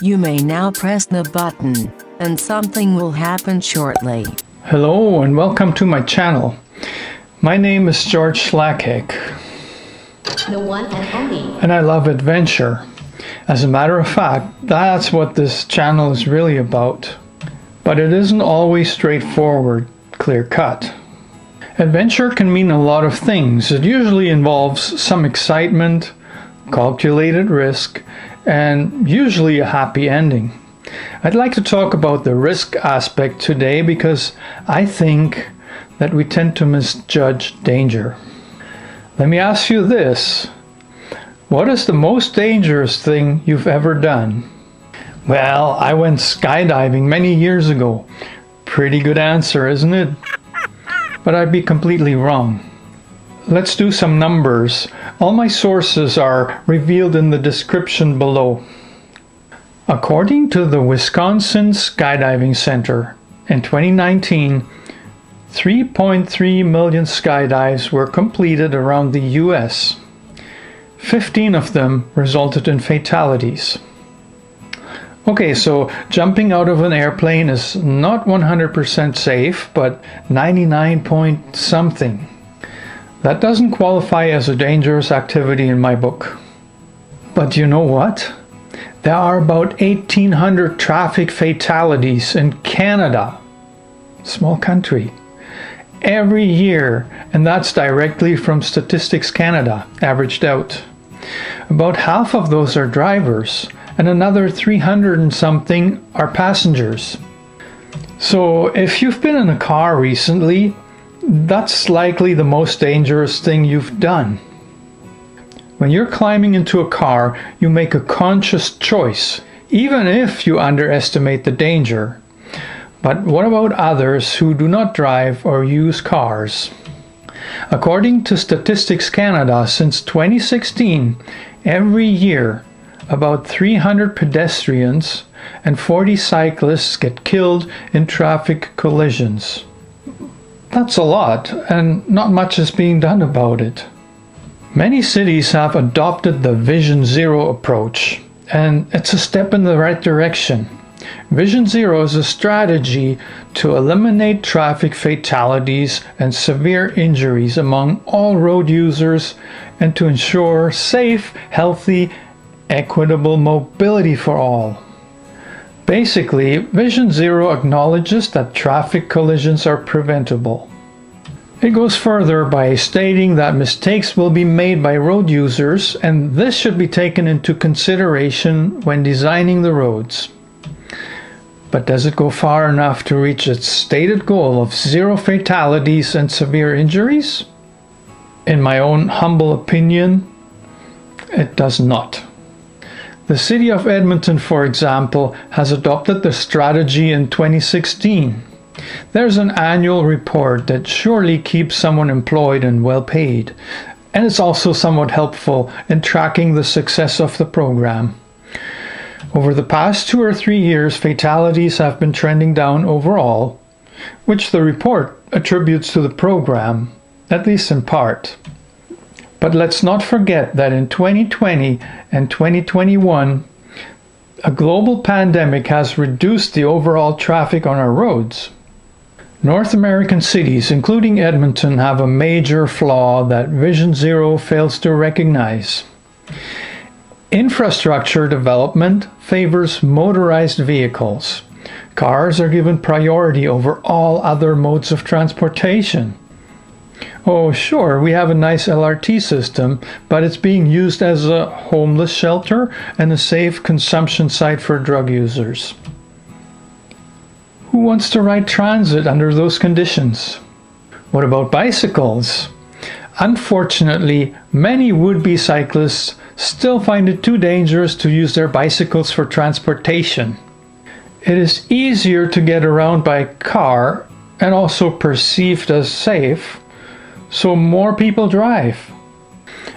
You may now press the button, and something will happen shortly. Hello and welcome to my channel. My name is George Schlacek. The one and only. And I love adventure. As a matter of fact, that's what this channel is really about. But it isn't always straightforward, clear-cut. Adventure can mean a lot of things. It usually involves some excitement, calculated risk, and usually a happy ending. I'd like to talk about the risk aspect today because I think that we tend to misjudge danger. Let me ask you this. What is the most dangerous thing you've ever done? Well, I went skydiving many years ago. Pretty good answer, isn't it? But I'd be completely wrong. Let's do some numbers. All my sources are revealed in the description below. According to the Wisconsin Skydiving Center, in 2019, 3.3 million skydives were completed around the US. 15 of them resulted in fatalities. Okay, so jumping out of an airplane is not 100% safe, but 99 point something. That doesn't qualify as a dangerous activity in my book. But you know what? There are about 1,800 traffic fatalities in Canada, small country, every year, and that's directly from Statistics Canada, averaged out. About half of those are drivers, and another 300 and something are passengers. So if you've been in a car recently, that's likely the most dangerous thing you've done. When you're climbing into a car, you make a conscious choice, even if you underestimate the danger. But what about others who do not drive or use cars? According to Statistics Canada, since 2016, every year, about 300 pedestrians and 40 cyclists get killed in traffic collisions. That's a lot, and not much is being done about it. Many cities have adopted the Vision Zero approach, and it's a step in the right direction. Vision Zero is a strategy to eliminate traffic fatalities and severe injuries among all road users and to ensure safe, healthy, equitable mobility for all. Basically, Vision Zero acknowledges that traffic collisions are preventable. It goes further by stating that mistakes will be made by road users, and this should be taken into consideration when designing the roads. But does it go far enough to reach its stated goal of zero fatalities and severe injuries? In my own humble opinion, it does not. The city of Edmonton, for example, has adopted the strategy in 2016. There's an annual report that surely keeps someone employed and well paid, and it's also somewhat helpful in tracking the success of the program. Over the past 2 or 3 years, fatalities have been trending down overall, which the report attributes to the program, at least in part. But let's not forget that in 2020 and 2021, a global pandemic has reduced the overall traffic on our roads. North American cities, including Edmonton, have a major flaw that Vision Zero fails to recognize. Infrastructure development favors motorized vehicles. Cars are given priority over all other modes of transportation. Oh, sure, we have a nice LRT system, but it's being used as a homeless shelter and a safe consumption site for drug users. Who wants to ride transit under those conditions? What about bicycles? Unfortunately, many would-be cyclists still find it too dangerous to use their bicycles for transportation. It is easier to get around by car and also perceived as safe, so more people drive.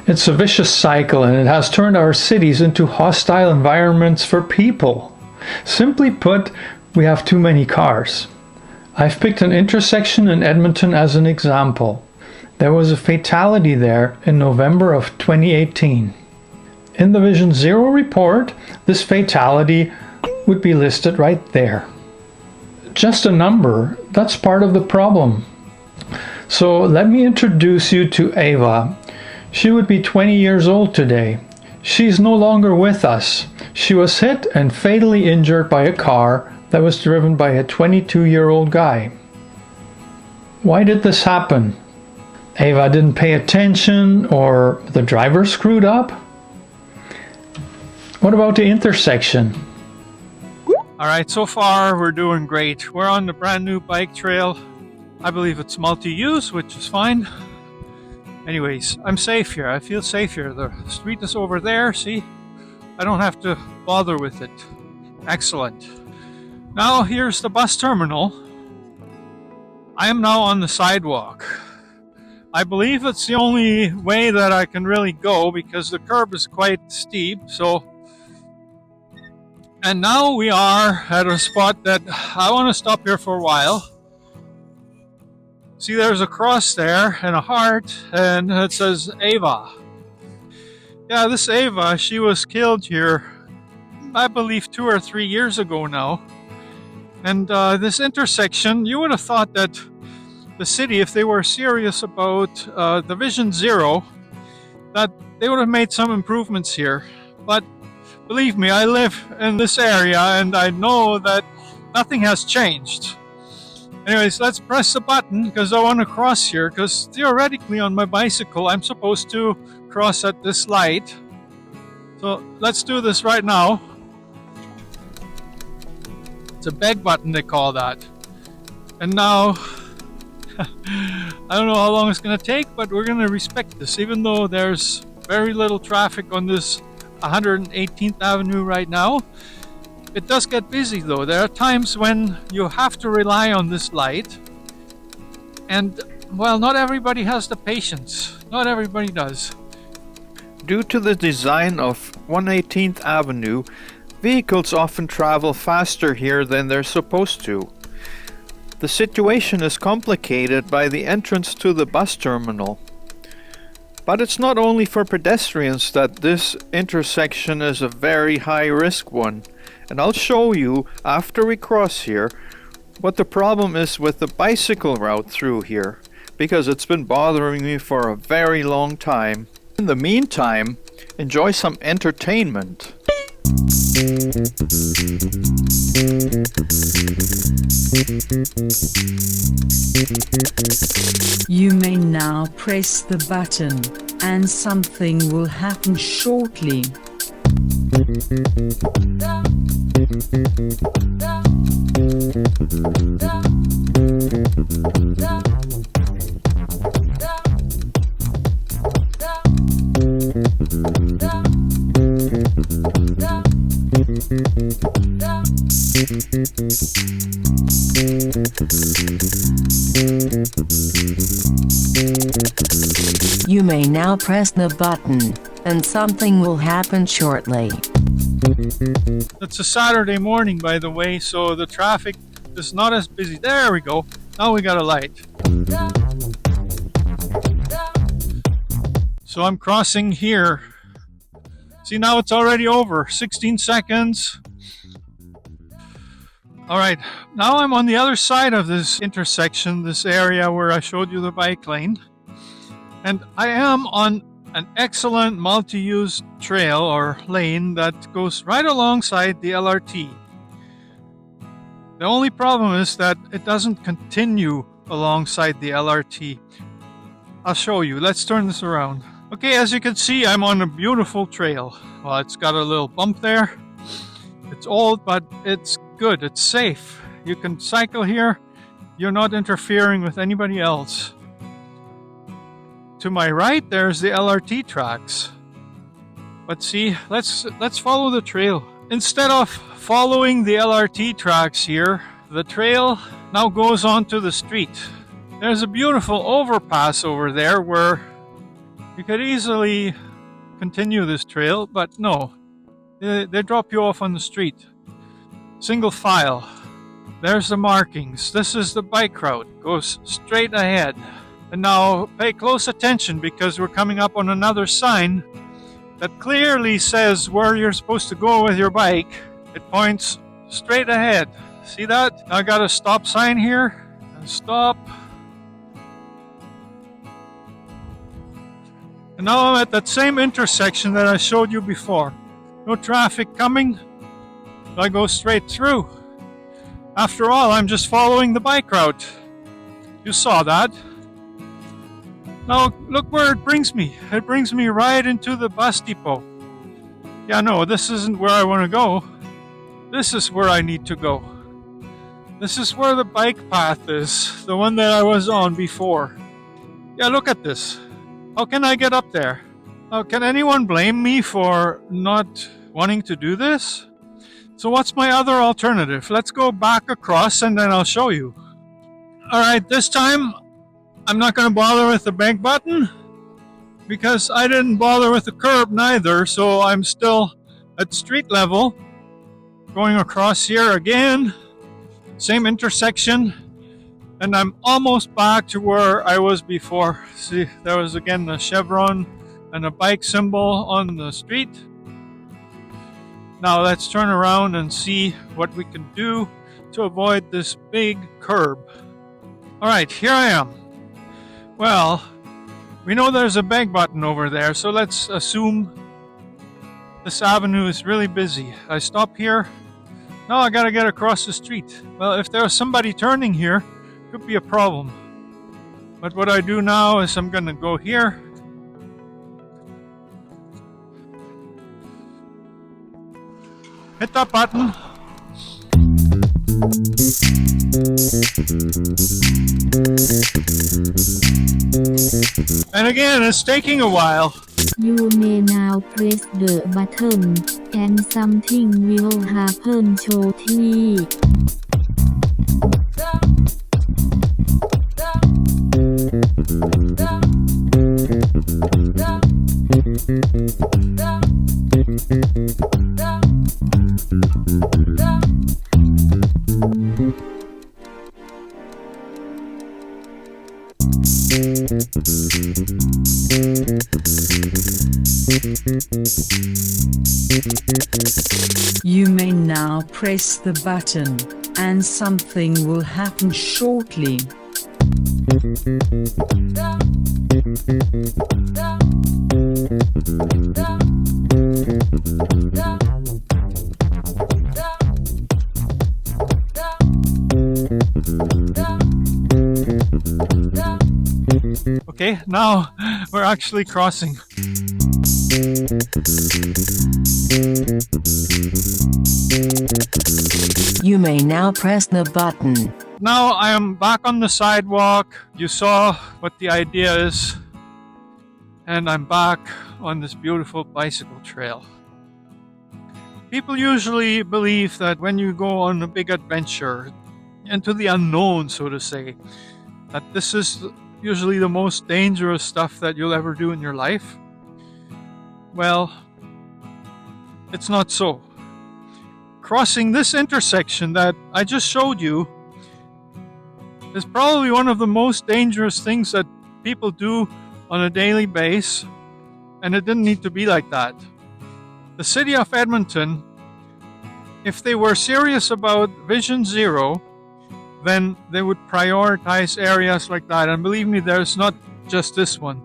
It's a vicious cycle, and it has turned our cities into hostile environments for people. Simply put, we have too many cars. I've picked an intersection in Edmonton as an example. There was a fatality there in November of 2018. In the Vision Zero report, this fatality would be listed right there. Just a number, that's part of the problem. So let me introduce you to Ava. She would be 20 years old today. She's no longer with us. She was hit and fatally injured by a car that was driven by a 22-year-old guy. Why did this happen? Ava didn't pay attention, or the driver screwed up? What about the intersection? Alright, so far we're doing great. We're on the brand new bike trail. I believe it's multi-use, which is fine. Anyways, I'm safe here. I feel safe here. The street is over there, see? I don't have to bother with it. Excellent. Now here's the bus terminal. I am now on the sidewalk. I believe it's the only way that I can really go because the curb is quite steep, so... And now we are at a spot that I want to stop here for a while. See, there's a cross there and a heart, and it says Ava. Yeah, this Ava, she was killed here, I believe 2 or 3 years ago now. And this intersection, you would have thought that the city, if they were serious about the Vision Zero, that they would have made some improvements here. But believe me, I live in this area and I know that nothing has changed. Anyways, let's press the button because I want to cross here, because theoretically on my bicycle I'm supposed to cross at this light. So let's do this right now. It's a beg button, they call that. And now I don't know how long it's going to take, but we're going to respect this, even though there's very little traffic on this 118th Avenue right now. It does get busy though. There are times when you have to rely on this light, and well, not everybody has the patience. Not everybody does. Due to the design of 118th Avenue, vehicles often travel faster here than they're supposed to. The situation is complicated by the entrance to the bus terminal. But it's not only for pedestrians that this intersection is a very high-risk one. And I'll show you, after we cross here, what the problem is with the bicycle route through here, because it's been bothering me for a very long time. In the meantime, enjoy some entertainment. You may now press the button, and something will happen shortly. You may now press the button, and something will happen shortly. It's a Saturday morning, by the way, so the traffic is not as busy. There we go. Now we got a light. So I'm crossing here. See, now it's already over. 16 seconds. Alright, now I'm on the other side of this intersection, this area where I showed you the bike lane. And I am on an excellent multi-use trail or lane that goes right alongside the LRT. The only problem is that it doesn't continue alongside the LRT. I'll show you. Let's turn this around. Okay, as you can see, I'm on a beautiful trail. Well, it's got a little bump there. It's old, but it's good. It's safe. You can cycle here. You're not interfering with anybody else. To my right, there's the LRT tracks. But see, let's follow the trail. Instead of following the LRT tracks here, the trail now goes onto the street. There's a beautiful overpass over there where you could easily continue this trail, but no. They drop you off on the street. Single file. There's the markings. This is the bike route. Goes straight ahead. And now pay close attention because we're coming up on another sign that clearly says where you're supposed to go with your bike. It points straight ahead. See that? I got a stop sign here. Stop. And now I'm at that same intersection that I showed you before. No traffic coming. I go straight through. After all, I'm just following the bike route. You saw that. Now look where it brings me. It brings me right into the bus depot. Yeah, no, this isn't where I want to go. This is where I need to go. This is where the bike path is, the one that I was on before. Yeah, look at this. How can I get up there? Can anyone blame me for not wanting to do this? So what's my other alternative? Let's go back across and then I'll show you. Alright, this time I'm not going to bother with the bank button because I didn't bother with the curb neither, so I'm still at street level. Going across here again, same intersection, and I'm almost back to where I was before. See, there was again a chevron and a bike symbol on the street. Now let's turn around and see what we can do to avoid this big curb. Alright, here I am. Well, we know there's a bank button over there, so let's assume this avenue is really busy. I stop here. Now I gotta get across the street. Well, if there's somebody turning here, could be a problem. But what I do now is I'm gonna go here. Hit that button. And again, it's taking a while. You may now press the button, and something will happen shortly. You may now press the button, and something will happen shortly. Okay, now we're actually crossing. You may now press the button. Now I am back on the sidewalk. You saw what the idea is. And I'm back on this beautiful bicycle trail. People usually believe that when you go on a big adventure into the unknown, so to say, that this is usually the most dangerous stuff that you'll ever do in your life. Well, it's not so. Crossing this intersection that I just showed you is probably one of the most dangerous things that people do on a daily basis, and it didn't need to be like that. The city of Edmonton, if they were serious about Vision Zero, then they would prioritize areas like that. And believe me, there's not just this one.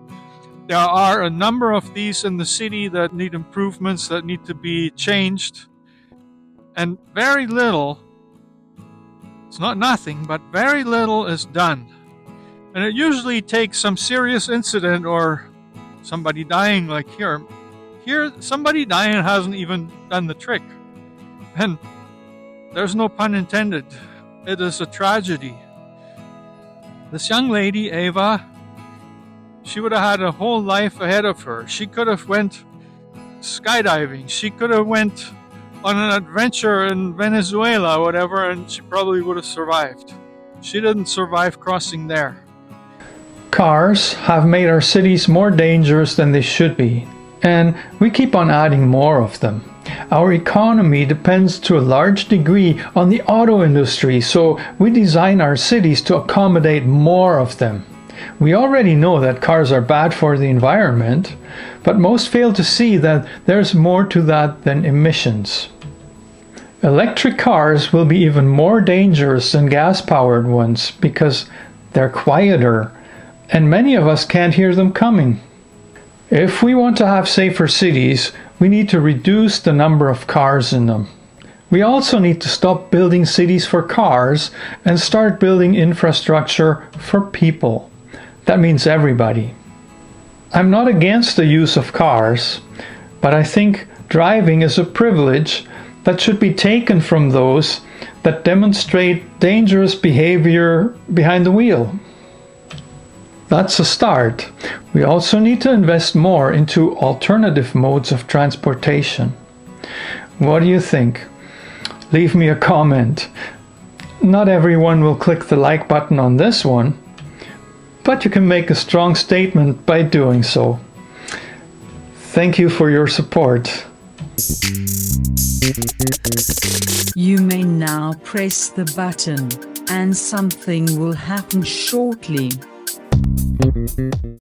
There are a number of these in the city that need improvements, that need to be changed. And very little, it's not nothing, but very little is done. And it usually takes some serious incident or somebody dying, like here. Here, somebody dying hasn't even done the trick. And there's no pun intended. It is a tragedy. This young lady, Ava, she would have had a whole life ahead of her. She could have went skydiving. She could have went on an adventure in Venezuela or whatever, and she probably would have survived. She didn't survive crossing there. Cars have made our cities more dangerous than they should be, and we keep on adding more of them. Our economy depends to a large degree on the auto industry, so we design our cities to accommodate more of them. We already know that cars are bad for the environment, but most fail to see that there's more to that than emissions. Electric cars will be even more dangerous than gas-powered ones because they're quieter, and many of us can't hear them coming. If we want to have safer cities, we need to reduce the number of cars in them. We also need to stop building cities for cars and start building infrastructure for people. That means everybody. I'm not against the use of cars, but I think driving is a privilege that should be taken from those that demonstrate dangerous behavior behind the wheel. That's a start. We also need to invest more into alternative modes of transportation. What do you think? Leave me a comment. Not everyone will click the like button on this one, but you can make a strong statement by doing so. Thank you for your support. You may now press the button, and something will happen shortly.